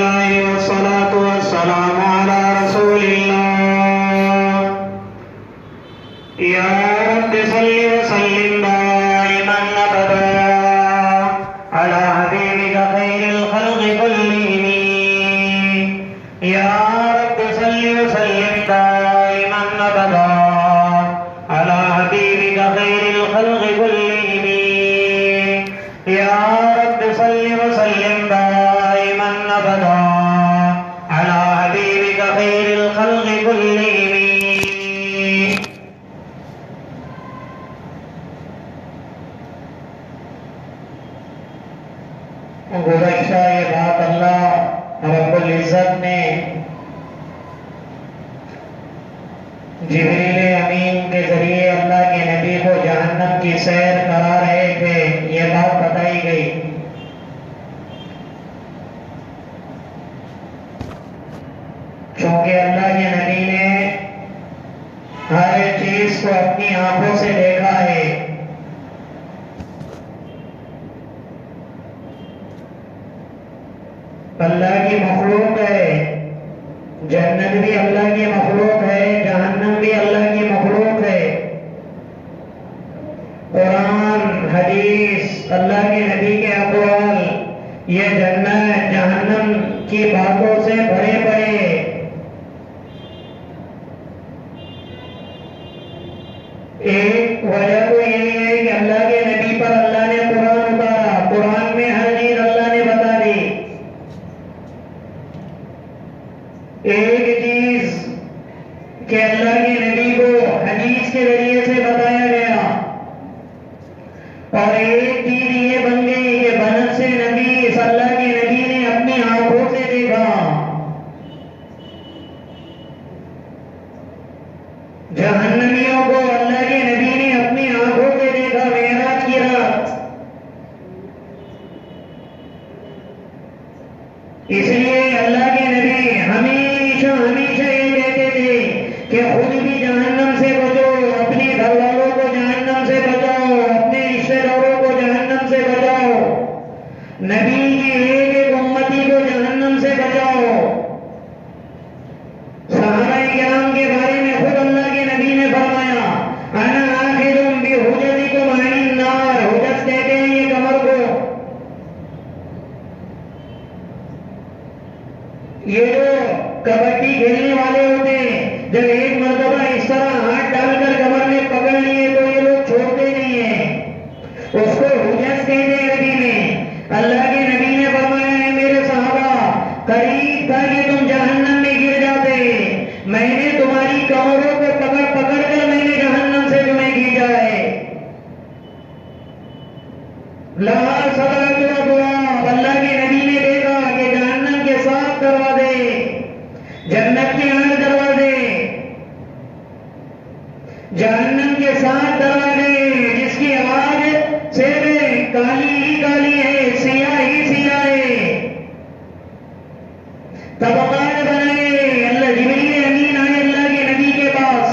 لله والصلاة والسلام على رسول الله. يا رب صل وسلم دائما أبدا على حبيبك خير الخلق كلهم. يا رب صل وسلم دائما أبدا على حبيبك خير الخلق كلهم. يا رب صل وسلم دائما أبدا على حبيبك خير الخلق كلهم. گزشتہ یہ بات اللہ رب العزت نے جبریل امین کے ذریعے اللہ کے نبی کو جہنم کی سیر کرا رہے تھے، یہ بات بتائی گئی. چونکہ اللہ کے نبی نے ہر چیز کو اپنی آنکھوں سے دیکھا ہے. اللہ کی مخلوق ہے، جنت بھی اللہ کی مخلوق ہے، جہنم بھی اللہ کی مخلوق ہے. قرآن حدیث اللہ کے نبی کے اقوال یہ جنت جہنم کی باتوں سے بھرے پڑے. ایک وجہ تو یہی ہے کہ اللہ کے نبی پر اللہ نے قرآن اتارا، قرآن میں ہر چیز اللہ نے بتا دی. ایک چیز کہ اللہ کے نبی کو حدیث کے ذریعے سے بتایا گیا، اور ایک چیز یہ بن گئی کہ بنت سے نبی اللہ کے نبی نے اپنی آنکھوں سے دیکھا. جہنمیوں کو اللہ کے نبی نے اپنی آنکھوں سے دیکھا معراج کی رات. اس لیے اللہ کے نبی ہمیشہ یہ کہتے تھے کہ خود بھی جہنم سے بچو، اپنے گھر والوں کو جہنم سے بچاؤ، اپنے رشتے داروں کو جہنم سے بچاؤ، نبی کی ایک ایک امتی کو جہنم سے بچاؤ. صحابہ کرام کے بارے میں خود اللہ کے نبی نے فرمایا انا آخذ بحجزکم عن النار. حجز کہتے ہیں یہ کمر کو. یہ جو کبڈی کھیلنے والے ہوتے ہیں، جب ایک مرتبہ اس طرح ہاتھ ڈال کر کمر میں پکڑ لیے تو یہ لوگ چھوڑتے نہیں ہیں. اس کو حجز کہتے ہیں عربی میں. اللہ کے نبی نے فرمایا ہے میرے صحابہ، قریب تھا کہ تم جہنم میں گر جاتے، میں نے تمہاری کمروں کو پکڑ کر میں نے جہنم سے تمہیں کھینچا ہے. لہا صلاۃ و دعا. اللہ کے نبی نے دیکھا کہ جہنم کے 7 دروازے، جنت کے 8 دروازے، جہنم کے 7 دروازے جس کی آواز صرف کالی ہی کالی ہے، سیاہ ہی سیاہ ہے. طبقات بنائے. اللہ جبریل امین آئے اللہ کے نبی کے پاس،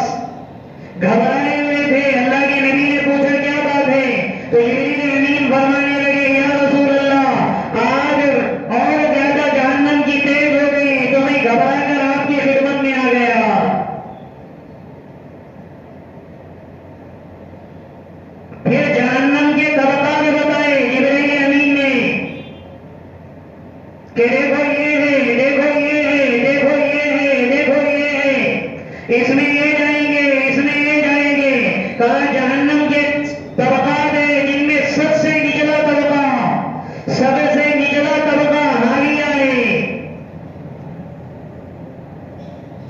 گھبرائے ہوئے تھے. اللہ کے نبی نے پوچھا کیا بات ہے؟ تو جبریل امین فرمانے لگے یا رسول اللہ آج اور زیادہ جہنم کی تیز ہو گئی تو میں گھبرا کر آپ کی خدمت میں آ گیا. پھر جہنم کے طبقات بتائے جبریل امین نے کہ دیکھو یہ ہے، دیکھو یہ ہے، دیکھو یہ ہے، دیکھو یہ ہے، اس میں یہ جائیں گے، اس میں یہ جائیں گے. کہا جہنم کے طبقات ہے جن میں سب سے نچلا طبقہ حاویہ ہے،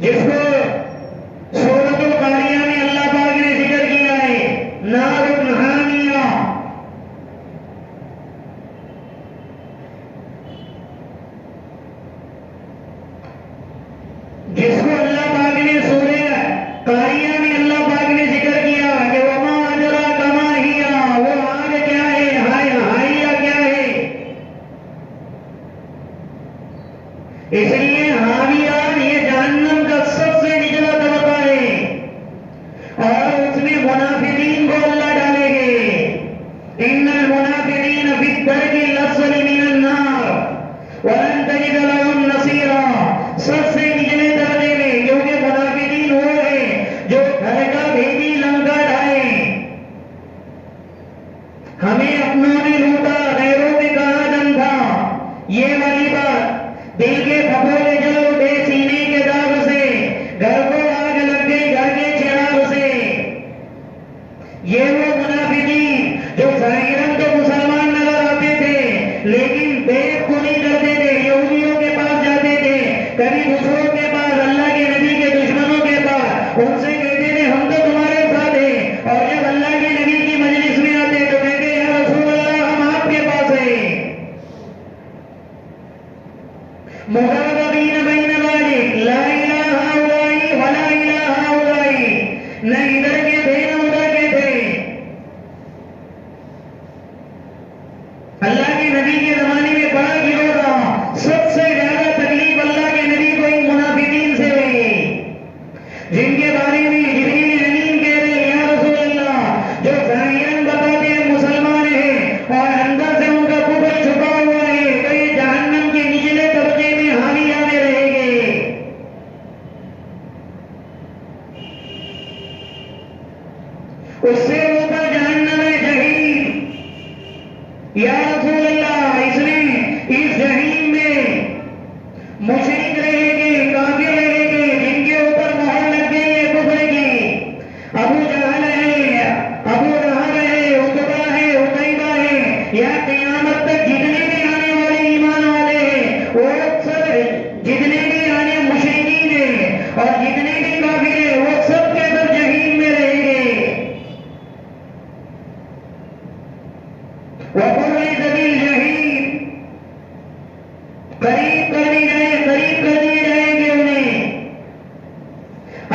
جس کو سورۃ القاریہ میں اللہ پاک نے ذکر کیا ہے، نار حامیہ. جس کو اللہ پاک نے سورہ قاریہ میں اللہ پاک نے ذکر کیا کہ وما ادراک ما ہی، وہ آگ کیا ہے، حاویہ کیا ہے. اس لیے حاویہ یہ جہنم کا سب سے نچلا طبقہ ہے، اور اس میں منافقین کو اللہ ڈالیں گے. ان المنافقین فی الدرک الاسفل من النار ولن تجد لهم سب سے نچلے درجے میں، کیونکہ منافقین وہ ہیں جو گھر کا بھیدی لنکا ڈھائے. ہمیں اپنوں نے لوٹا، غیروں میں کہا دم تھا. یہ والی بات، دل کے پھپھولے جل اٹھے سینے کے داغ سے، گھر کو آگ لگ گئی گھر کے چراغ سے. یہ وہ منافقین جو ظاہراً تو مسلمان نظر آتے تھے لیکن بے خونی کرتے تھے، یہودیوں کے پاس جاتے تھے، کبھی دوسروں کے پاس، اللہ کے نبی کے دشمنوں کے پاس، ان سے کہتے تھے ہم تو تمہارے ساتھ ہیں، اور جب اللہ کے نبی کی مجلس میں آتے تو کہتے یا رسول اللہ ہم آپ کے پاس ہیں. مغربین بین ذالک، لا الہ ہؤلاء ولا الہ ہؤلاء، نہ ادھر کے تھے نہ ادھر کے تھے. اللہ کے نبی کے زمانے میں بڑا گروہ رہا، سب سے زیادہ تکلیف اللہ کے نبی کو ان منافقین سے ہوئی، جن کے بارے میں جبریل امین کہہ رہے یا رسول اللہ، جو ظاہراً بتاتے ہیں مسلمان ہیں اور اندر سے ان کا کفر چھپا ہوا ہے، تو یہ جہنم کے نچلے طبقے میں حاویہ میں رہیں گے. اس سے اوپر جہنم ہے جہنم. یا رسول اللہ، اس جہنم میں مشرک رہیں گے، کافر رہیں گے، جن کے اوپر مہر لگ گئی ہے کفر کی. ابو جہل ہے، ابو لہب ہے، عتبہ ہے، عتیبہ ہے، یا قیامت تک جتنے بھی آنے والے ایمان والے ہیں وہ سب، جتنے بھی آنے مشرکین ہیں اور جتنے بھی کافر ہیں وہ سب کے سب جہنم میں رہیں گے. وَقُرِّزَ بِالْجَحِيمِ، قریب کر دیے جائیں گے انہیں.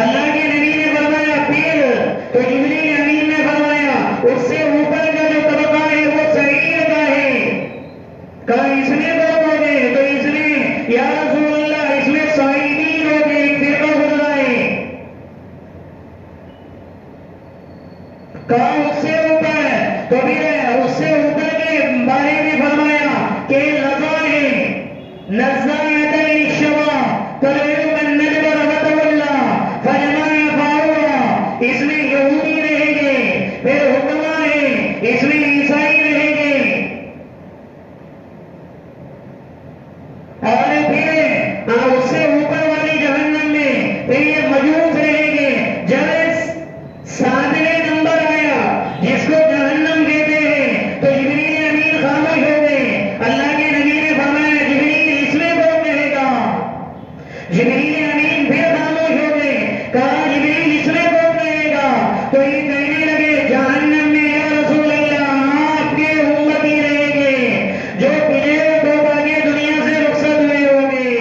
اللہ کے نبی نے فرمایا پھر، تو جبریل امین نے فرمایا اس سے اوپر کا جو طبقہ ہے وہ سعیر کا ہے. کہا اس میں کون ہو گئے؟ تو اس میں یا رسول اللہ اس میں صائبین ہو گئے، ایک فرقہ گزرا ہے. کہا اس سے اوپر، تو پھر اس سے اوپر کے بارے میں فرمایا کہ لظا ہے، نزاعۃ للشوا، تدعو من ندبر وتولى فجمع فاوعى، اس میں یہودی رہیں گے. پھر حکمہ ہے، اس میں عیسائی رہیں گے. اور پھر اس سے اوپر والی جہنم میں پھر یہ مجوس رہیں گے. جب ساتویں نمبر آیا جس کو جہنم کہتے ہیں تو جبریل امین خاموش ہو گئے. اللہ کے نبی نے فرمایا جبریل اس میں کون کہے گا؟ جبریل امین پھر خاموش ہو گئے. کہا جبریل اس میں کون کہے گا؟ تو یہ کہنے لگے جہنم میں یا رسول اللہ آپ کے امتی رہیں گے جو بغیر توبہ کے دنیا سے رخصت ہوئے ہوں گے،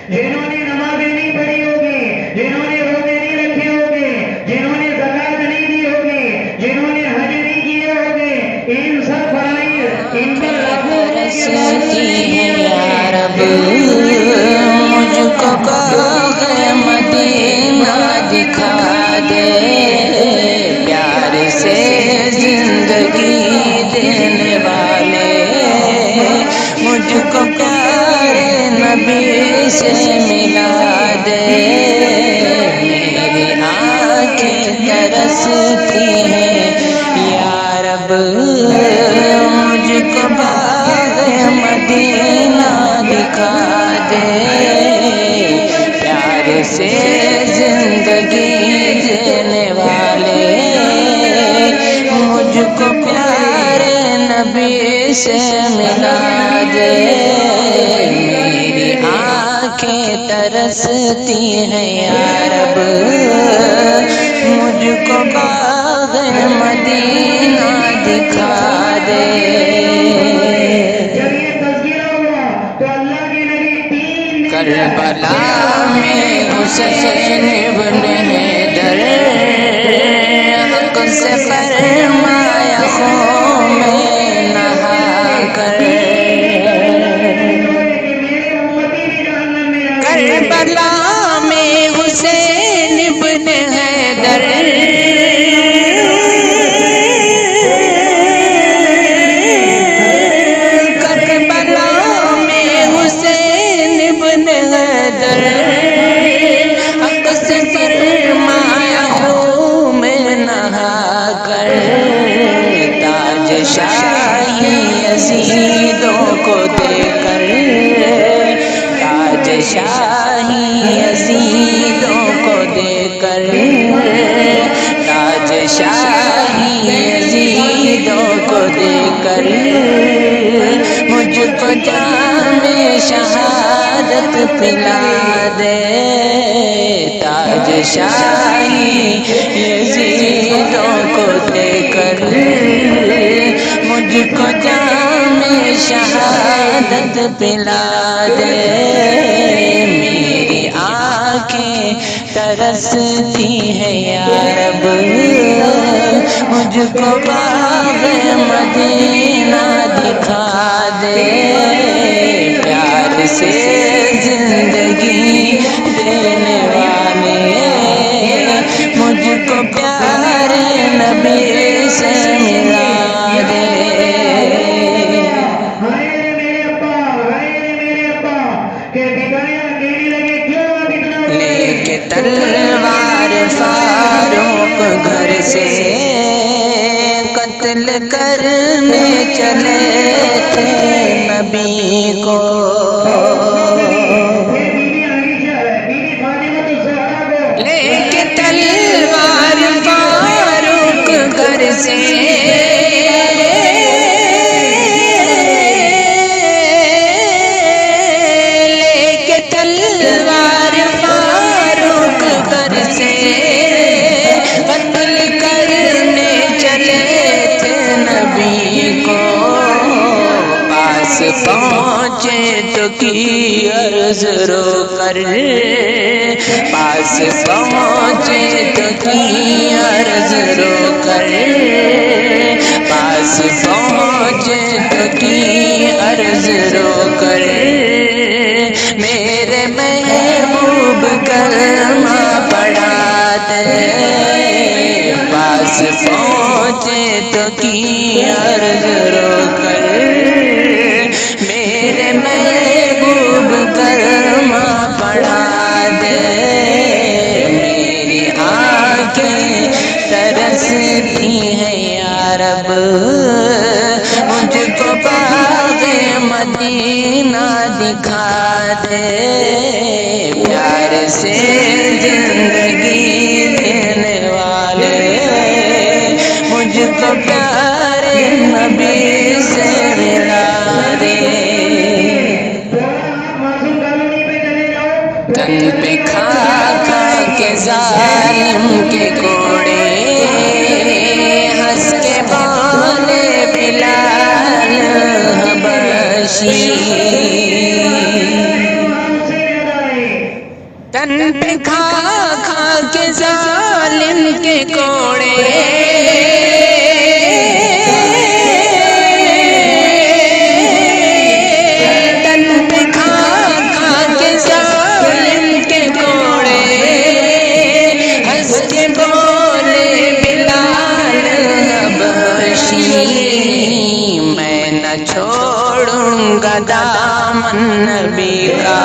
جنہوں نے نمازیں نہیں پڑھی ہوگی، جنہوں نے روزے نہیں رکھے ہوں گے، جنہوں نے زکات نہیں دی ہوگی، جنہوں نے حج نہیں کیے ہوں گے. ان سب فرائض ان پر لاگو ہونے کے باوجود یا رب مجھ کو باغ مدینہ دکھا دے، پیار سے زندگی دینے والے مجھ کو پیارے نبی سے ملا دے. میری آنکھیں ترستی ہیں یا رب مجھ کو باغ مدینہ دکھا دے، پیار سے زندگی دینے والے مجھ کو پیارے نبی سے ملا دے. میری آنکھیں ترستی ہیں یا رب مجھ کو باغ مدینہ دکھا دے. جب یہ تذکرہ ہوا تو اللہ کے نبی 3 دن کربلا میں حسین ابن حیدر حق سے فرمایا خون میں نہا کر، کربلا میں حسین ابن حیدر کربلا میں حسین ابن حیدر حیدر حق سے فرمایا خوں میں نہا کر تاج شاہی یزیدوں کو دے کر تاج شاہی یزیدوں کو دے کر تاج شاہی یزیدوں کو دے کر مجھ کو جام شہادت پلا دے تاج شاہی یزیدوں کو دے کر مجھ کو جام شہادت پلا دے میری آنکھیں ترستی ہے یا رب مجھ کو باغ مدینہ دکھا دے پیار سے زندگی دینے والے مجھ کو پیارے نبی سے ملا دے لے کے تلوار فاروق گھر سے قتل کرنے چلے تھے نبی کو لے کے تلوار فاروق گھر سے لے کے تلوار فاروق گھر سے قتل کرنے چلے تھے نبی کو پاس پہنچے تو کی عرض رو کر پاس پہنچے تو کی عرض رو کر پاس پہنچے تو کی عرض رو کر میرے محبوب کلمہ پڑھا دے پاس پہنچے تو کی عرض رو کر میرے محبوب کلمہ پڑھا دے میری آنکھیں ترستی ہیں یا رب مجھ کو باغ مدینہ دکھا دے پیار سے زندگی دینے والے مجھ کو پیارے نبی سے ملا دے تن پہ کھا کھا کے ظالم کے کوڑے ہنس کے بولے بلال حبشی تن پہ کھا کھا کے ظالم کے کوڑے چھوڑوں گا دامن نبی کا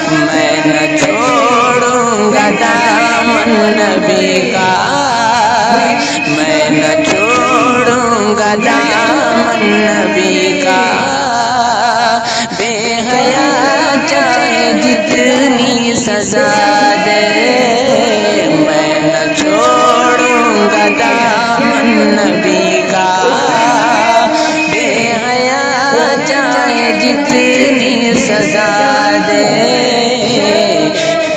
میں نہ چھوڑوں گا دامن نبی کا میں نہ چھوڑوں گا دامن نبی کا بے حیا چاہے جتنی سزا دے میں نہ چھوڑوں گا دامن نبی کا جتنی سزا دے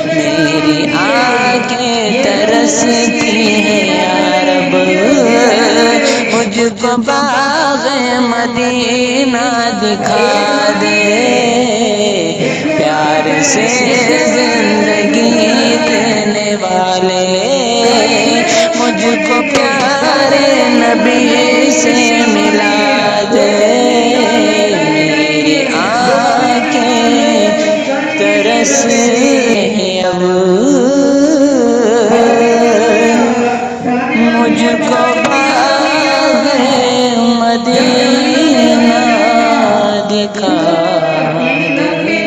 میری آنکھیں ترستی ہیں یا رب مجھ کو باغ مدینہ دکھا دے پیار سے زندگی دینے والے مجھ کو پیارے نبی سے ملا دے اب مجھ کو باغ مدینہ دکھا دے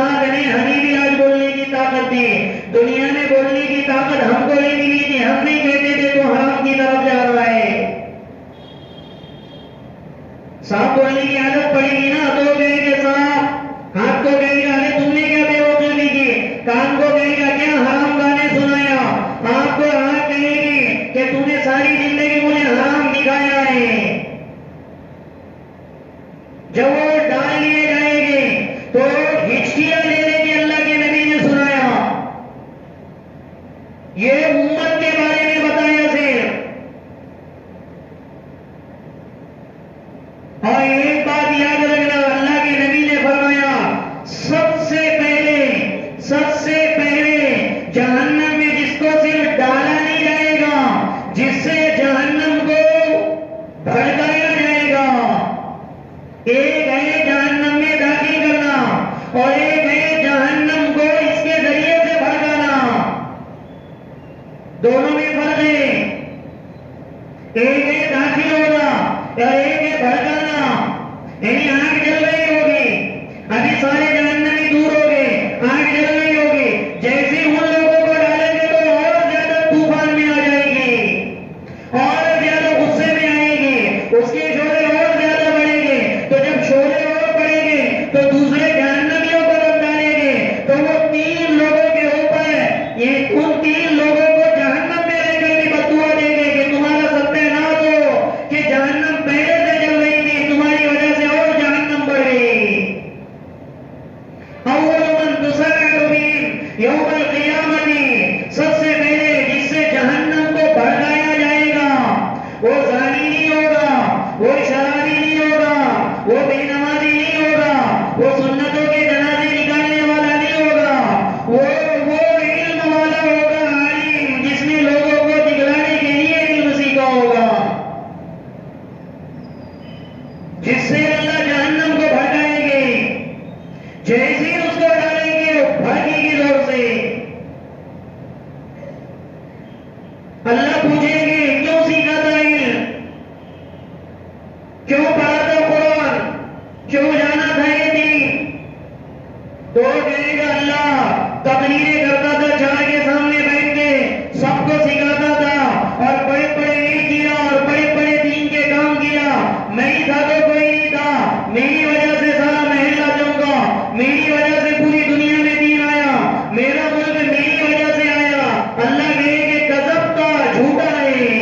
پاک نے ہمیں بھی آج بولنے کی طاقت دی. دنیا میں بولنے کی طاقت ہم کو نہیں ملی تھی, ہم نہیں کہتے تھے تو حرام کی طرف جا رہا ہے. صاحب بولنے کی عادت پڑے گی نا تو کہے گے صاحب, ہاتھ کو کہے گا ارے تم نے کیا بے وقوفی کی, کان کو کہے گا کیا حرام گانے سنایا, آپ کو آنکھ کہے گی کہ تم نے ساری زندگی مجھے حرام دکھایا ہے. جب وہ ڈال لیے جائیں گے تو ہچکیاں لے لے کے اللہ کے نبی نے سنایا, یہ امت کے بارے میں بتایا صرف. اور ایک بات یاد رکھنا, اللہ کے نبی نے فرمایا سب سے پہلے جہنم میں جس کو صرف ڈالا نہیں جائے گا, جس سے جہنم کو بھڑکایا جائے گا, ایک ہے جہنم میں داخل کرنا اور ایک ہے جہنم کو اس کے ذریعے سے بھڑکانا. دونوں میں فرق ہے, ایک ہے داخل ہوگا اور ایک ہے بھڑکانا. یعنی آنکھ جل رہی ہوگی, ابھی سارے جہنمی دور ہو گئے, آنکھ جل رہی ہوگی, جیسے ان لوگوں کو ڈالیں گے تو اور زیادہ طوفان میں آ جائے گی, اور زیادہ غصے میں آئے گی, اس کے شعلے اور زیادہ بڑھیں گے. تو جب شعلے اور بڑھیں گے تو دوسرے جہنمیوں کو جب ڈالیں گے تو وہ 3 لوگوں کے اوپر ان 3 لوگوں کو جہنم میں رہ کر بھی بددعا دیں گے کہ تمہارا ستیہ ہو کہ جہنم پہلے سے جل رہی تھی, تمہاری وجہ سے اور جہنم بڑھ گئی. اول من تسعر بهم یوم القیامت, سب سے پہلے جس سے جہنم کو بھڑکایا جائے گا وہ زانی نہیں ہوگا, وہ شرابی نہیں ہوگا, وہ بے نمازی نہیں ہوگا, وہ سنتوں کے جنازے نکالنے والا نہیں ہوگا, وہ علم والا ہوگا, عالم جس نے لوگوں کو دکھلانے کے لیے علم سیکھا ہوگا, جس سے اللہ جہنم کو بھڑکائیں گے. جیسے ہی اس کو ڈالیں گے وہ بھڑکے گی زور سے. اللہ پوچھیں گے کیوں سیکھا تھا علم, کیوں پڑھا تھا قرآن, کیوں جانا تھا یہ دین؟ تو کہے گا اللہ تقریریں کرتا تھا, چار کے سامنے بیٹھ کے سب کو سکھاتا تھا اور بڑے بڑے علم کیا اور بڑے بڑے دین کے کام کیا, میں ہی تھا تو کوئی نہیں تھا, میری وجہ سے سارا محلہ چمکا, میری وجہ سے پوری دنیا میں دین آیا, میرا ملک میری وجہ سے آیا. اللہ کہے کہ کذب کا جھوٹا ہے,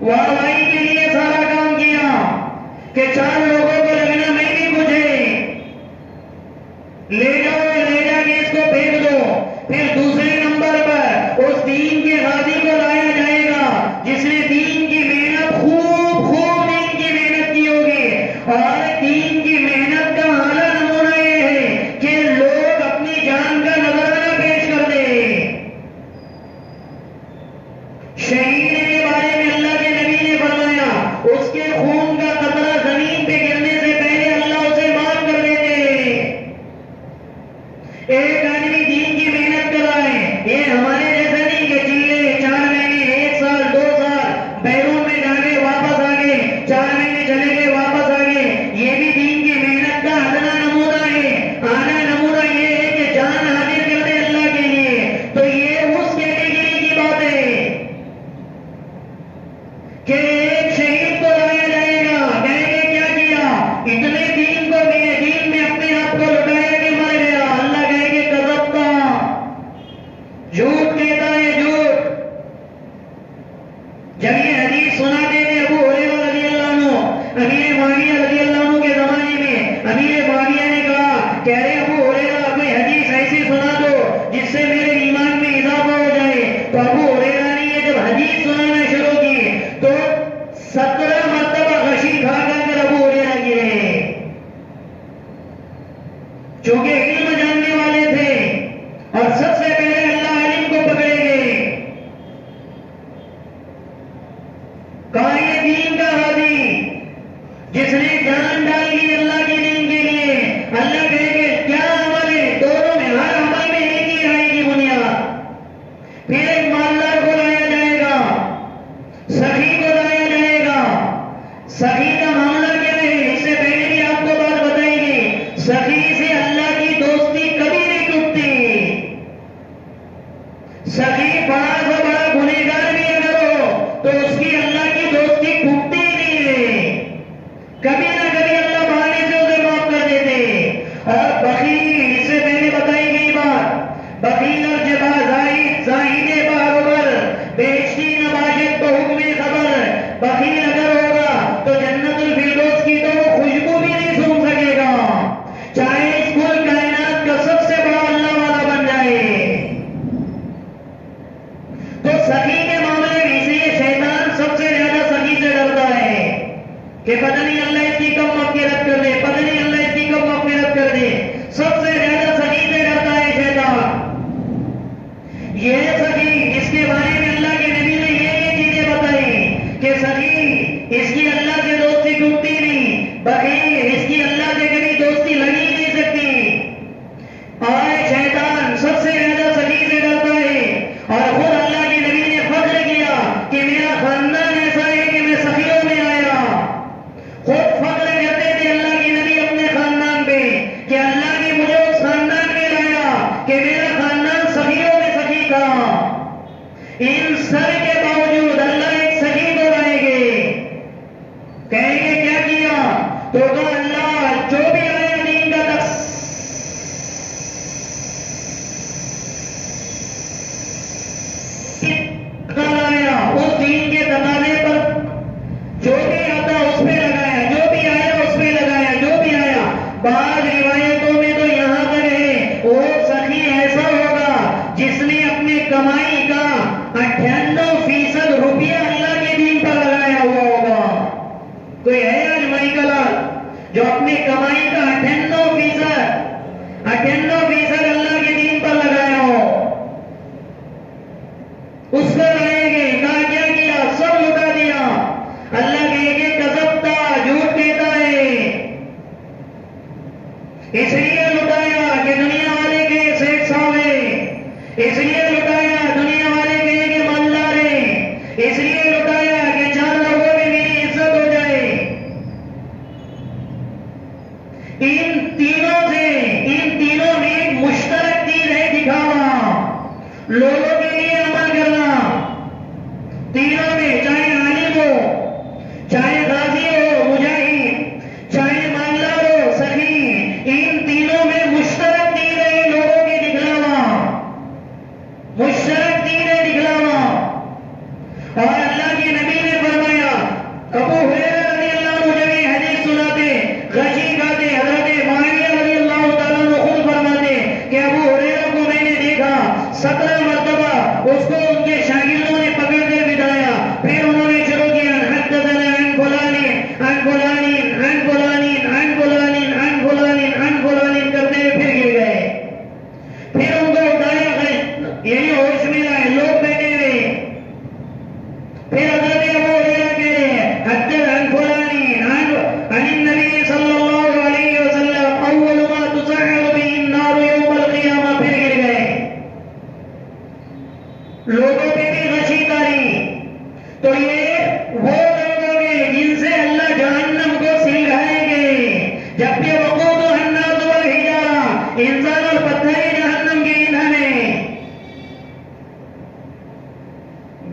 واہوائی کے لیے سارا کام کیا کہ 4 لوگوں کو لگنا میں بھی کچھ ہے, لے جا کے اس کو پھینک دو. پھر دوسرے نمبر پر اس دین کے غازی کو لایا جائے گا جس نے دین کی محنت خوب دین کی محنت کی ہوگی, اور دین کی محنت کا اعلیٰ نمونہ یہ ہے کہ لوگ اپنی جان کا نذرانہ پیش کر دیں. شہید کے بارے میں اللہ کے نبی نے فرمایا اس کے خون کا قطرہ زمین پہ گرنے سے پہلے اللہ اسے معاف کر دیتے ہیں. ایک آدمی دین کی محنت کر رہا ہے, یہ ہمارے جیسا نہیں کہ چیلے 4 مہینے 1 سال 2 سال بیرون میں جا کے واپس آ گئے, 4 مہینے چلے گئے واپس آ گئے. یہ بھی دین کی محنت کا ادنا نمونہ ہے. اعلیٰ نمونہ یہ ہے کہ جان حاضر کر دے اللہ کے لیے. تو یہ اس کیٹیگری کی بات ہے کہ ایک شہید کو لایا جائے گا, کہیں گے کیا کیا, اتنے دین کو گئے, دین میں اپنے آپ کو لٹایا کہ مر گیا. اللہ کہے کہ کذب کا, جھوٹ کہتا ہے, جھوٹ. جب یہ حدیث سناتے تھے ابو ہریرہ رضی اللہ عنہ, امیر معاویہ رضی اللہ عنہ کے زمانے میں امیر معاویہ نے کہا کہ ارے ابو ہریرہ کوئی حدیث ایسی سنا دو جس سے میرے ایمان میں اضافہ ہو جائے. تو ابو ہریرہ نے یہ جب حدیث سنانا شروع کی تو 17 مرتبہ غشی کھا کر ابو ہریرہ گرے, چونکہ علم جاننے والے تھے اور سب سے پہلے اللہ علم کو پکڑے گئے. کہا یہ دین کا غازی جس نے جان ڈال لی اللہ کے دین کے لیے. اللہ کہے گے کیا عمل ہے, دونوں میں ہر عمل میں ایک ہی آئے گی بنیاد. پھر ایک مالدار کو لایا جائے گا, سخی کو لایا جائے گا. سخی کا معاملہ کیا ہے, اس سے پہلے بھی آپ کو بات بتائی گئی. سخی سے اللہ سخی اس کی اللہ سے کبھی دوستی لگی نہیں سکتی. اور شیطان سب سے زیادہ سخی سے ڈرتا ہے. اور خود اللہ کے نبی نے فخر کیا کہ میرا خاندان ایسا ہے کہ میں سخیوں میں آیا. خود فخر کرتے تھے اللہ کے نبی اپنے خاندان پہ کہ اللہ نے مجھے اس خاندان میں لایا کہ میرا خاندان سخیوں میں سخی تھا. ان سب کے باوجود اللہ ایک سخی کو لائیں گے. کہیں گے کیا کیا؟ تو کہا اللہ جو بھی آیا دین کا لگایا اس دین کے تقاضے پر، جو بھی آتا اس پہ لگایا، جو بھی آیا اس پہ لگایا، جو بھی آیا. بعض روایتوں میں تو یہاں تک ہے وہ سخی ایسا ہوگا جس نے اپنے کمائی کا 98% روپیہ اللہ کے دین پر لگایا ہوا ہوگا. کوئی ہے آج مائی کلال جو اپنے کمائی کا 98% اللہ کے دین پر لگایا ہو؟ اس کو لائیں گے. کہا کیا کیا؟ سب لٹا دیا. اللہ کہے گے کذبتا، جھوٹ کہتا ہے. اس لیے لٹایا کہ دنیا والے کے سیٹ صاحب ہے. اس لیے لٹایا دنیا والے کہیں کہ مالدار ہے. اس لیے لٹایا کہ 4 لوگوں میں میری عزت ہو جائے. ان تینوں میں ایک مشترک چیز ہے دکھاوا، لوگوں کے لیے عمل کرنا. تینوں میں چاہے عالم ہو، چاہے غازی ہو، مجاہد، چاہے مالدار ہو، سخی، ان تینوں میں مشترک چیز ہے لوگوں کے دکھلاوا. مشترک چیز ہے دکھلاوا. اور اللہ کے نبی نے فرمایا، ابو ہریرہ رضی اللہ عنہ جب یہ حدیث سناتے غشی کھاتے، حضرت معاویہ رضی اللہ تعالیٰ عنہ خود فرماتے کہ ابو ہریرہ کو میں نے دیکھا 17 مرتبہ اس کو ان کے شاگردوں نے پکڑ کر بٹھایا. پھر انہوں نے شروع کیا حدثنا عن فلان عن فلان عن فلان عن فلان عن فلان عن فلان کرتے ہوئے پھر گر گئے. پھر ان کو اٹھایا، یعنی ہوش میں آئے، لوگ بیٹھے ہوئے. پھر حضرت ابو ہریرہ کہہ رہے ہیں حدث عن فلان عن النبی صلی اللہ علیہ وسلم اول ما تسعر به النار یوم القیامہ. پھر گر گئے. لوگوں پہ بھی غشی کاری. تو یہ وہ لوگ ہوں گے جن سے اللہ جہنم کو سلگھائیں گے. جب کہ وقودها الناس والحجارہ، انسان اور پتھر ہی جہنم کے ایندھن ہیں.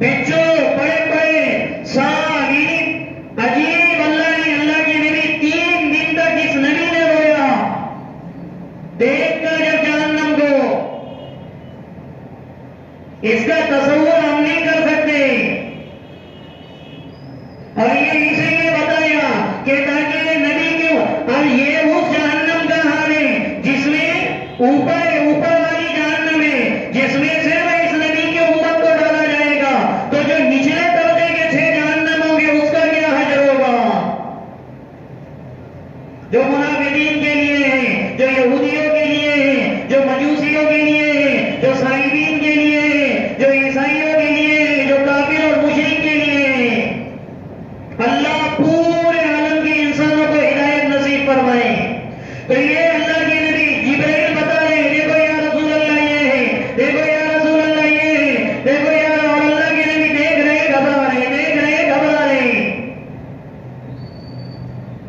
بچوں بڑے بڑے صاحب عجیب، اللہ کے نبی 3 دن تک اس نبی نے رویا دیکھ کر جب جہنم کو. اس کا تصور ہم نہیں کر سکتے. اور یہ اس لیے بتایا کہ تاکہ نبی کیوں، اور یہ اس جہنم کا حال ہے جس میں اوپر والی جہنم ہے، جس میں صرف اس نبی کی امت کو ڈالا جائے گا. تو جو نچلے درجے کے 6 جہنم ہوں گے اس کا کیا حشر ہوگا؟ جو منافقین کے لیے ہے، جو یہودیوں کے لیے ہے، جو مجوسیوں کے لیے ہے، جو صائبین کے لیے ہے، جو عیسائیوں کے لیے ہے، جو کافر اور مشرک کے لیے ہے. اللہ پورے عالم کے انسانوں کو ہدایت نصیب فرمائے. تو یہ اللہ کے نبی جبرائیل بتا رہے ہیں دیکھو یا رسول اللہ یہ ہے، دیکھو یا رسول اللہ یہ ہے، دیکھو یا، اور اللہ کے نبی دیکھ رہے گھبرا رہے، دیکھ رہے گھبرا رہے.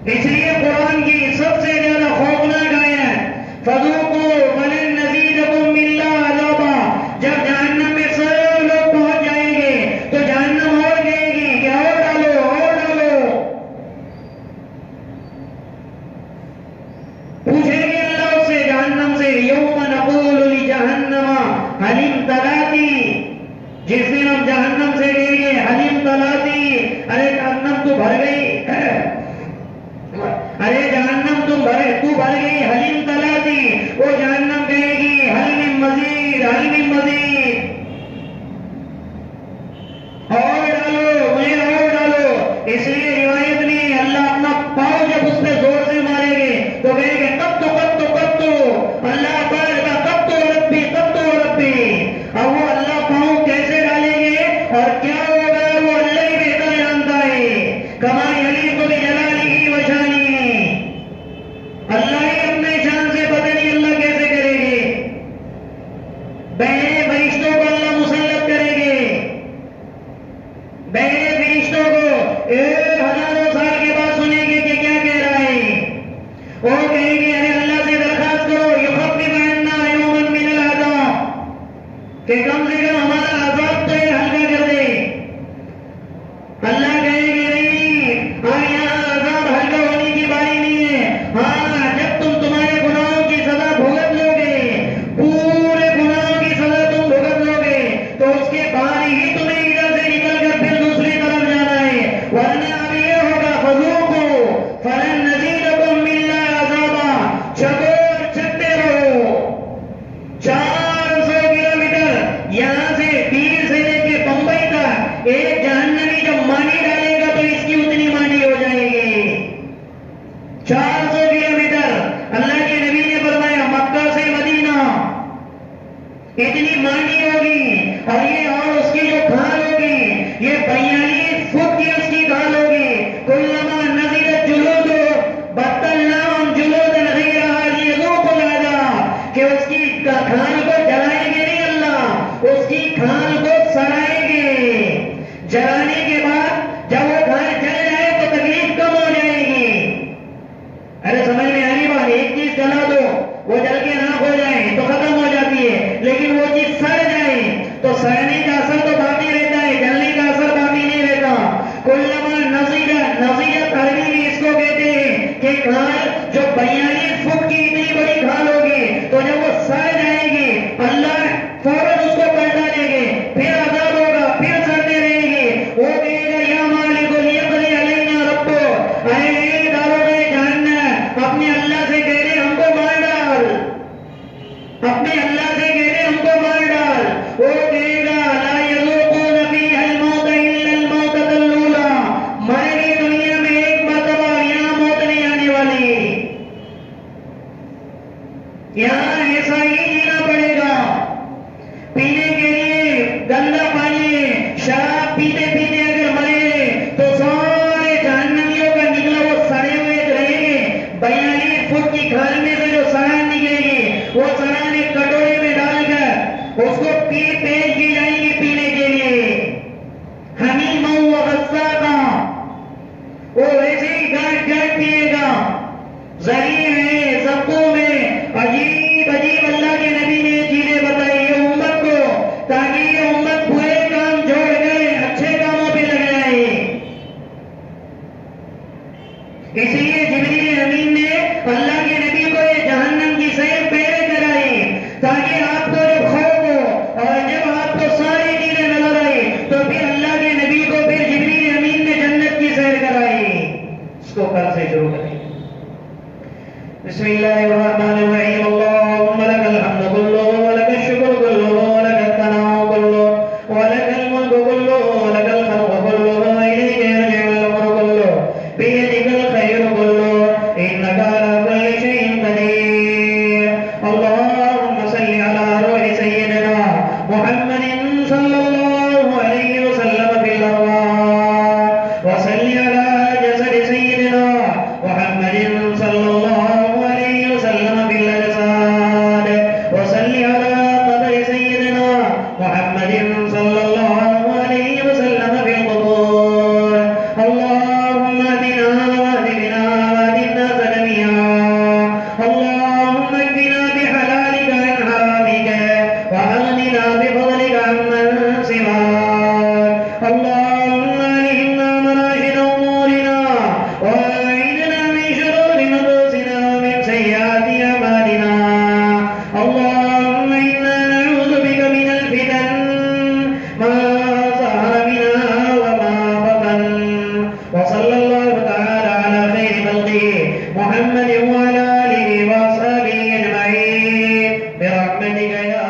اس لیے قرآن کی سب سے زیادہ خوفناک آیت فذوقوا فلن نزیدکم الا عذابا. جب جہنم میں سب لوگ پہنچ جائیں گے تو جہنم اور کہے گی کہ اور ڈالو اور ڈالو. پوچھیں گے اللہ اس سے جہنم سے یوم نقول لجہنم هل امتلأتی. جس دن ہم جہنم سے کہیں گے هل امتلأتی، ارے جہنم تو بھر گئی، ارے جہنم تو بھر گئی. هل امتلأتی، وہ جہنم کہے گی هل من مزید، هل من مزید، اور ڈالو مجھے اور ڈالو. اس لیے روایت میں اللہ اپنا پاؤں جب اس پہ زور سے مارے گے تو کہے گے کب تو اللہ پاؤں کا کب تو ربی کب تو ربی. اب وہ اللہ پاؤں کیسے ڈالیں گے اور کیا ہوگا وہ اللہ ہی بہتر جانتا ہے. کما یلیق بجلالہ و شانہ. وہ کہیں گے ارے اللہ سے درخواست کرو یخفف عنا یوما من العذاب کہ کم سے کم ہمارا عذاب تو یہ ہلکا کر دے. اللہ کہے گی نہیں، ہاں یہاں عذاب ہلکا ہونے کی باری نہیں ہے. ہاں جب تم تمہارے گناہوں کی سزا بھگت لو گے، پورے گناہوں کی سزا تم بھگت لو گے، تو اس کے بعد ہی تمہیں ادھر سے نکل کر پھر دوسری طرف جانا ہے. ورنہ اب یہ ہوگا فذوقوا فلن نزیدکم الا عذابا، چکو اور چکتے رہو. 400 کلومیٹر یہاں سے پیر سے لے کے بمبئی تک ایک جہنمی جب مانی ڈالے گا تو اس کی اتنی مانی ہو جائے گی. 400 کلومیٹر اللہ کے نبی نے فرمایا مکہ سے مدینہ اتنی مانی ہوگی، اور یہ اور اس کی جو کھال ہوگی یہ 42 فٹ کی اس کی کھال ہوگی. کلما نزلت جلود بدلناہم جلودا غیرہا لیذوقوا العذاب، کہ اس کی کھال کو جلائیں گے نہیں اللہ، اس کی کھال کو سڑائیں گے. جلانے کے بعد جب وہ کھال جل جائے تو تکلیف کم ہو جائے گی. ارے سمجھ میں آ رہی بات؟ ایک چیز جلا دو وہ جل کے راکھ ہو جائے تو ختم ہو جاتی ہے، لیکن وہ چیز سڑ جائے تو سڑنے کا اثر تو باقی رہتا ہے، جلنے کا اثر باقی نہیں رہتا. کلما نضجت عربی میں اس کو کہتے ہیں کہ کھال جو 42 فٹ کی اتنی بڑی کھال ہوگی تو جب وہ سڑ جائے گی اللہ فوراً اس کو پلٹا دیں گے، پھر عذاب ہوگا، پھر سڑتے رہے گی. وہ کہے گا یا مالک لیقضی علینا ربک، اے داروغ جہنم اپنے اللہ سے کہہ رہے ہم کو مار ڈال، اپنے اللہ سے کہہ رہے ہم کو مار ڈال. وہ کہے گا لا یذوقون فیہا الموت الا الموتۃ الاولی، مرے گی دنیا میں ایک مرتبہ، یہاں موت نہیں آنے والی، یہاں ایسا ہی جینا پڑے گا. پینے کے لیے گندا پانی ہے، شراب پیتے پیتے اگر مرے تو سارے جہنمیوں کا نکلا وہ سڑے ہوئے رہیں گے. 42 فٹ کی کھال میں سے جو سڑان نکلے گی وہ سڑان ایک کٹورے میں ڈال کر اس کو پیش کی جائے گی پینے کے لیے. حمیما و غساقا، وہ ویسے ہی گاٹ گاٹ پیے گا. ذریعہ ہے زقوم ہے، عجیب عجیب اللہ کے نبی نے چیزیں بتائی یہ امت کو، تاکہ یہ امت برے کام چھوڑ کر اچھے کاموں پہ لگ جائے. اس لیے جبریل امین نے اللہ کے نبی کو یہ جہنم کی سیر پہلے کرائی، تاکہ آپ کو جب خوف ہو اور جب آپ کو ساری چیزیں نظر آئی تو پھر اللہ کے نبی کو پھر جبریل امین نے جنت کی سیر کرائی. اس کو کل سے شروع کریں. بسم اللہ الرحمن الرحیم. اللهم لك الحمد كله ولك الشكر كله ولك الثناء كله ولك الملك كله ولك الخلق كله وإليك يرجع الأمر كله بيدك الخير كله إنك على كل شيء قدير. اللهم صل على روح سيدنا محمد صلى الله عليه وسلم في الأرواح، وصل على جسد سيدنا محمد صلى الله عليه وسلم في الأجساد، وصل على قبر سيدنا محمد صلى الله عليه وسلم في القبور. اللهم اهدنا واهد بنا واهد الناس جميعا. اللهم اكفنا بحلالك عن حرامك واغننا بفضلك عمن سواك. اللهم الهمنا مراشد امورنا واعذنا من شرور نفوسنا ومن سيئات اعمالنا. اللهم انا نعوذ بك من الفتن ما ظهر منها وما بطن. وصلى الله تعالى على خير خلقه محمد وعلى اله واصحابه اجمعين برحمتك يا